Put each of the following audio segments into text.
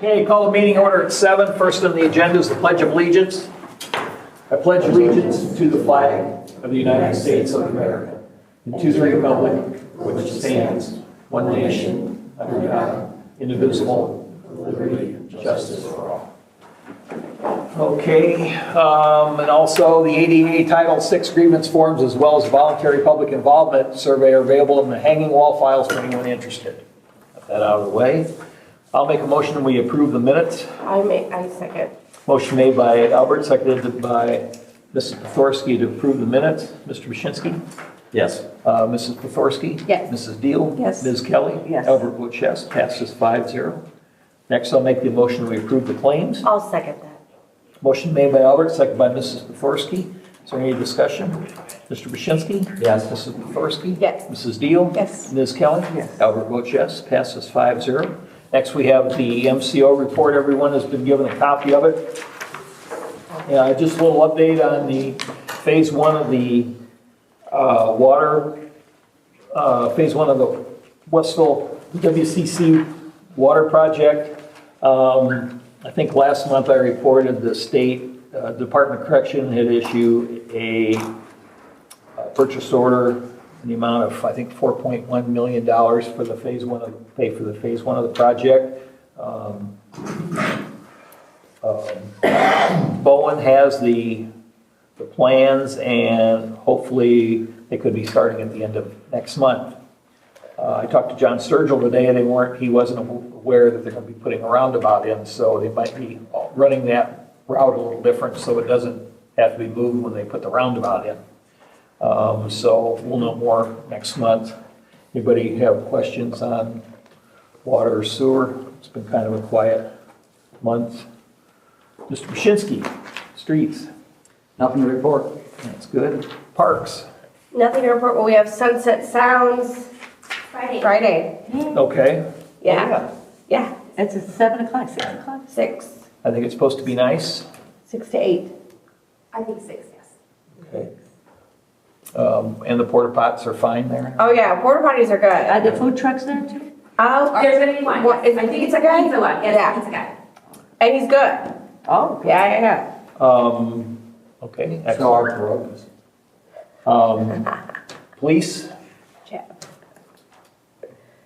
Okay, call the meeting order at 7. First on the agenda is the Pledge of Allegiance. I pledge allegiance to the flag of the United States of America and to the republic which stands one nation under God, indivisible, with liberty and justice for all. Okay, and also the ADA Title VI grievance forms as well as voluntary public involvement survey are available in the hanging wall files for anyone interested. Got that out of the way. I'll make a motion and we approve the minutes. I second. Motion made by Albert, seconded by Mrs. Pothorsky to approve the minutes. Mr. Bashinsky? Yes. Mrs. Pothorsky? Yes. Mrs. Deal? Yes. Ms. Kelly? Yes. Albert votes yes, passes 5-0. Next, I'll make the motion we approve the claims. I'll second that. Motion made by Albert, seconded by Mrs. Pothorsky. Is there any discussion? Mr. Bashinsky? Yes. Mrs. Pothorsky? Yes. Mrs. Deal? Yes. Ms. Kelly? Yes. Albert votes yes, passes 5-0. Next, we have the MCO report. Everyone has been given a copy of it. Yeah, just a little update on the phase 1 of the phase 1 of the Westville WCC water project. I think last month I reported the state Department of Correction had issued a purchase order in the amount of, I think, $4.1 million for the phase 1 of the project. Bowen has the plans, and hopefully they could be starting at the end of next month. I talked to John Sturgill today, and he wasn't aware that they're going to be putting a roundabout in, so they might be running that route a little different so it doesn't have to be moved when they put the roundabout in. So we'll know more next month. Anybody have questions on water or sewer? It's been kind of a quiet month. Mr. Bashinsky, streets. Nothing to report. That's good. Parks. Nothing to report, but we have Sunset Sounds Friday. Okay. Yeah. Yeah. It's at 7 o'clock, 6 o'clock? 6. I think it's supposed to be nice. 6 to 8. I think 6, yes. Okay. And the porta pots are fine there? Oh yeah, porta potties are good. Are the food trucks there too? Oh, There's gonna be one. What, Yes. is I think it's a guy. Pizza one. Yes, Yeah. pizza guy. and he's good. Oh, Yeah. Okay, So our excellent. Police? Yeah.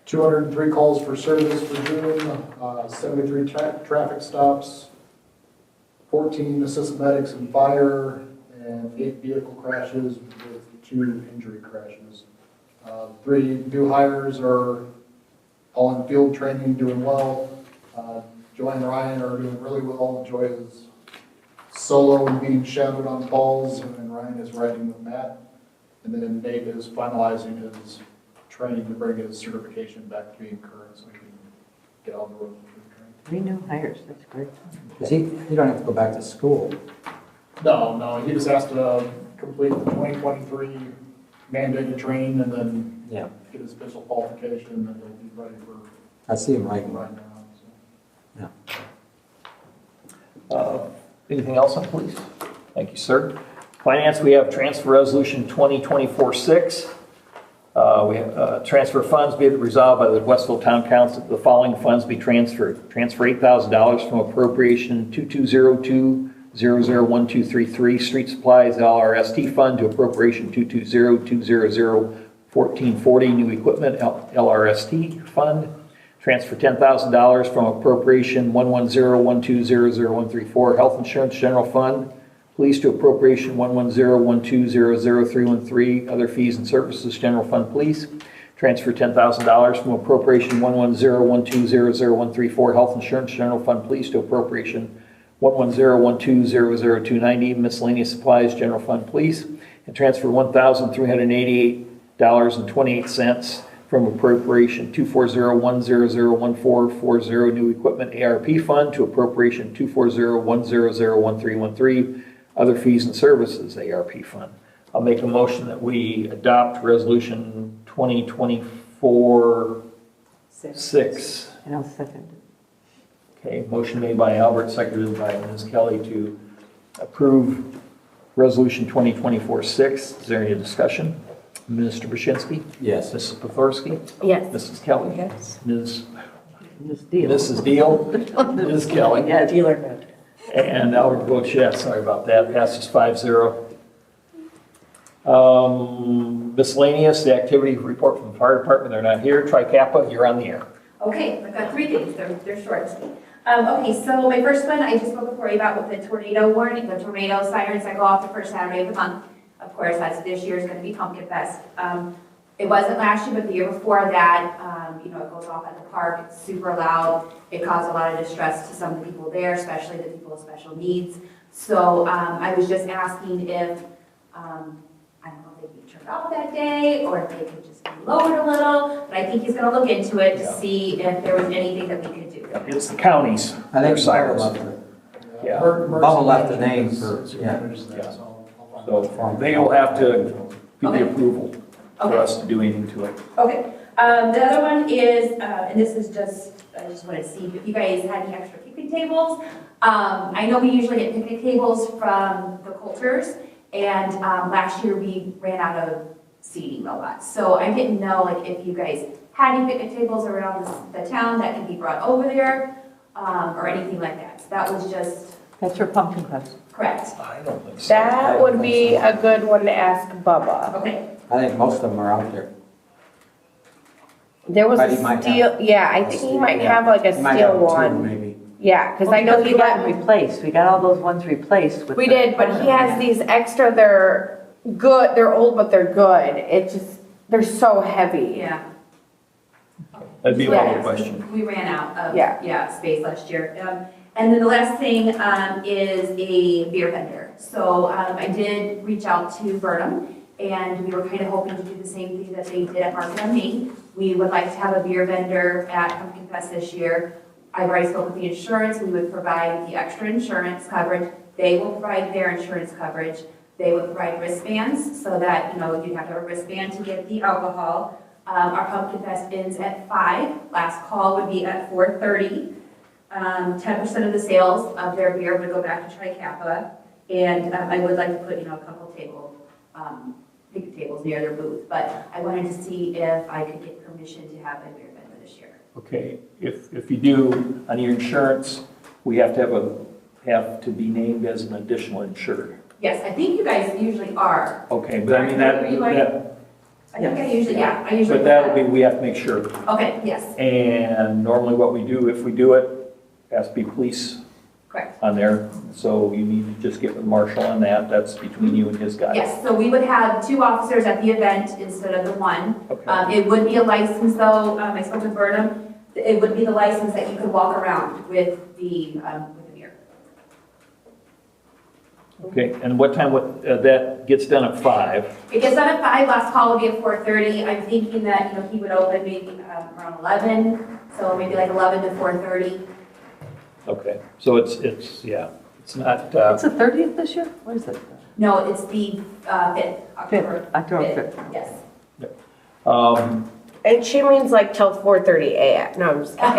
203 calls for service for June, 73 traffic stops, 14 assistant medics and fire, and 8 vehicle crashes with 2 injury crashes. 3 new hires are all in field training, doing well. Joy and Ryan are doing really well. Joy is solo and being shadowed on calls, and Ryan is riding with Matt. And then Nate is finalizing his training to bring his certification back to being current so he can get on the road and train. 3 new hires, that's great. You don't have to go back to school. No, he just has to complete the 2023 mandated training and then Yeah. get his official qualification, and then he'll be ready for I see him right. right now. Anything else on police? Thank you, sir. Finance, we have transfer resolution 2024-6. We have transfer funds be it resolved by the Westville Town Council. The following funds be transferred. Transfer $8,000 from appropriation 2202-001233 street supplies LRST fund to appropriation 220-200-1440 new equipment LRST fund. Transfer $10,000 from appropriation 110-120-0134 health insurance general fund. Police to appropriation 110-120-00313 other fees and services general fund police. Transfer $10,000 from appropriation 110-120-0134 health insurance general fund police to appropriation 110-120-00290 miscellaneous supplies general fund police. And transfer $1,388.28 from appropriation 240-100-1440 new equipment ARP fund to appropriation 240-100-1313 other fees and services ARP fund. I'll make a motion that we adopt resolution 2024-6. And I'll second it. Okay, motion made by Albert, seconded by Ms. Kelly to approve resolution 2024-6. Is there any discussion? Mr. Bashinsky? Yes. Mrs. Pothorsky? Yes. Mrs. Kelly? Yes. Ms. This deal. Mrs. Deal, Ms. Kelly. Yeah, Dealer note. And Albert votes yes, sorry about that, passes 5-0. Miscellaneous, the activity report from the fire department, they're not here. Tri-Kappa, you're on the air. Okay, I've got three things, they're short. Okay, so my first one, I just spoke before you about with the tornado warning, the tornado sirens that go off the first Saturday of the month. Of course, that's this year's gonna be Pumpkin Fest. It wasn't last year, but the year before that, it goes off at the park, it's super loud. It caused a lot of distress to some of the people there, especially the people with special needs. So I was just asking if, I don't know if they could be turned off that day, or if they could just be lowered a little, but I think he's gonna look into it to see if there was anything that we could do. It's the counties, I their think sirens. Yeah. Yeah. Bubba left the name for, yeah. So they will have to give the approval for Okay. us to do anything to it. Okay, the other one is, and this is just, I just want to see if you guys had any extra picnic tables. I know we usually get picnic tables from the Coulters, and last year we ran out of seating a lot. So I didn't know like if you guys had any picnic tables around the town that could be brought over there, or anything like that. So that was just That's your pumpkin fest. correct. I don't think so. That would be a good one to ask Bubba. Okay, I think most of them are out there. There was But he a might steel, yeah, I think he might have like a He might have steel two, one. maybe. Yeah, because I know Because he we got let them replaced. We got all those ones replaced with. We the- did, but he has these extra, they're good, they're old, but they're good. It just, they're so heavy. yeah. That'd be a Yeah, better question. We ran out of, Yeah. space last year. And then the last thing is a beer vendor. So I did reach out to Burnham, and we were kind of hoping to do the same thing that they did at Market on Main. We would like to have a beer vendor at Pumpkin Fest this year. I've already spoken with the insurance. We would provide the extra insurance coverage. They will provide their insurance coverage. They would provide wristbands so that, you'd have to have a wristband to get the alcohol. Our Pumpkin Fest ends at 5. Last call would be at 4:30. 10% of the sales of their beer would go back to Tri-Kappa. And I would like to put, a couple picnic tables near their booth. But I wanted to see if I could get permission to have a beer vendor this year. Okay, if you do, on your insurance, we have to have to be named as an additional insured. Yes, I think you guys usually are. Okay, but I mean, that, I think I usually. but that'll be, we have to make sure. Okay, yes, And normally what we do, if we do it, has to be police correct. on there. So you need to just get with Marshall on that. That's between you and his guys. Yes, so we would have 2 officers at the event instead of the 1. Okay. It would be a license though, I spoke with Burnham, it would be the license that you could walk around with the beer. Okay, and what time, that gets done at 5? It gets done at 5, last call will be at 4:30. I'm thinking that, he would open maybe around 11, so maybe like 11 to 4:30. Okay, so it's not, It's the 30th this year? What is it? No, it's the 5th, October. October 5th. Yes. And she means like till 4:30 a.m. No, I'm just kidding.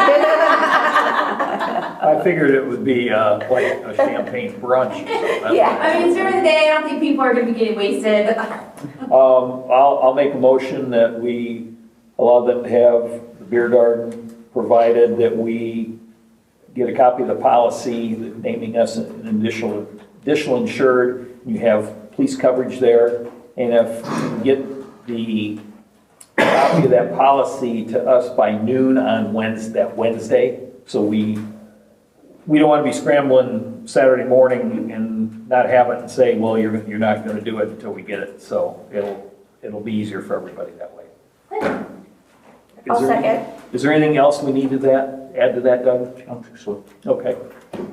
I figured it would be like a champagne brunch. So that's- Yeah. I mean, it's during the day, I don't think people are gonna be getting wasted. I'll make a motion that we allow them to have the beer garden, provided that we get a copy of the policy naming us an additional insured. You have police coverage there, and if you get the copy of that policy to us by noon on Wednesday, so we don't want to be scrambling Saturday morning and not have it and say, well, you're not going to do it until we get it. So it'll be easier for everybody that way. I'll second. Is there anything else we need to add to that, Doug? I don't think so. Okay.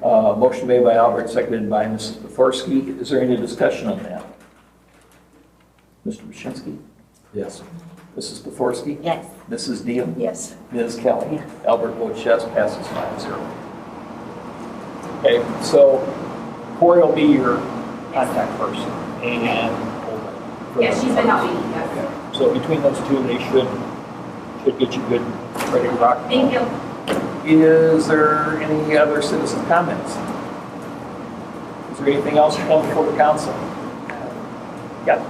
Motion made by Albert, seconded by Mrs. Beforski. Is there any discussion on that? Mr. Mashinsky? Yes. Mrs. Beforski? Yes. Mrs. Deal? Yes. Ms. Kelly? Yes. Albert votes yes, passes 5-0. Okay, so Corey will be your contact person, and Yeah, she's been helping me, yes. Okay. So between those two, they should get you good, ready to rock. Thank you. Is there any other citizen comments? Is there anything else to come before the council? Yeah.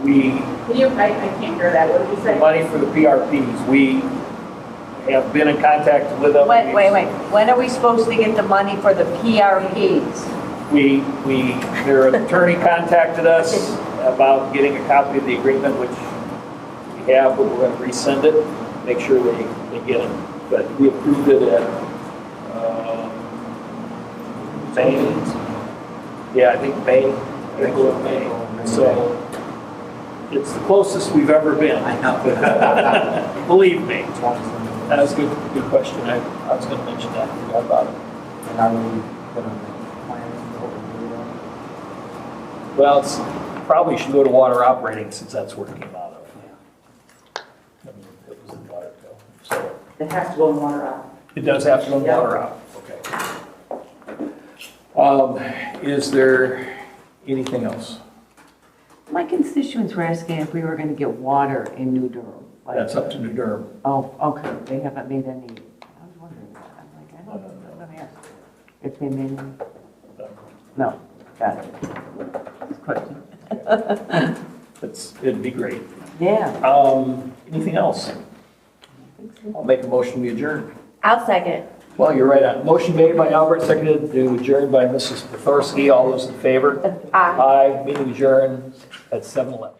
I can't hear that, what did you say? money for the PRPs, we have been in contact with them. Wait. When are we supposed to get the money for the PRPs? Their attorney contacted us about getting a copy of the agreement, which we have, but we're going to resend it, make sure they get it. But we approved it at, May. Yeah, I think May. I think we're in May. So it's the closest we've ever been. I know. Believe me. That was a good question. I was going to mention that. I forgot about it. And are we gonna make plans for what we're doing? Well, it's probably should go to water operating since that's where it came out of. I mean, it was in Waterville. So It has to go in water out. it does have to go in water out. Okay. Is there anything else? My constituents were asking if we were going to get water in New Durham. Like- That's up to New Durham. Oh, okay, they haven't made any, I was wondering that, I'm like, I don't know, I'm gonna ask. If they made any, no, got it. Just question. It'd be great. Yeah. Anything else? I'll make a motion to adjourn. I'll second. Well, you're right on. Motion made by Albert, seconded to adjourn by Mrs. Pethorsky. All those in favor? Aye. Aye. Meeting adjourned at 7:11.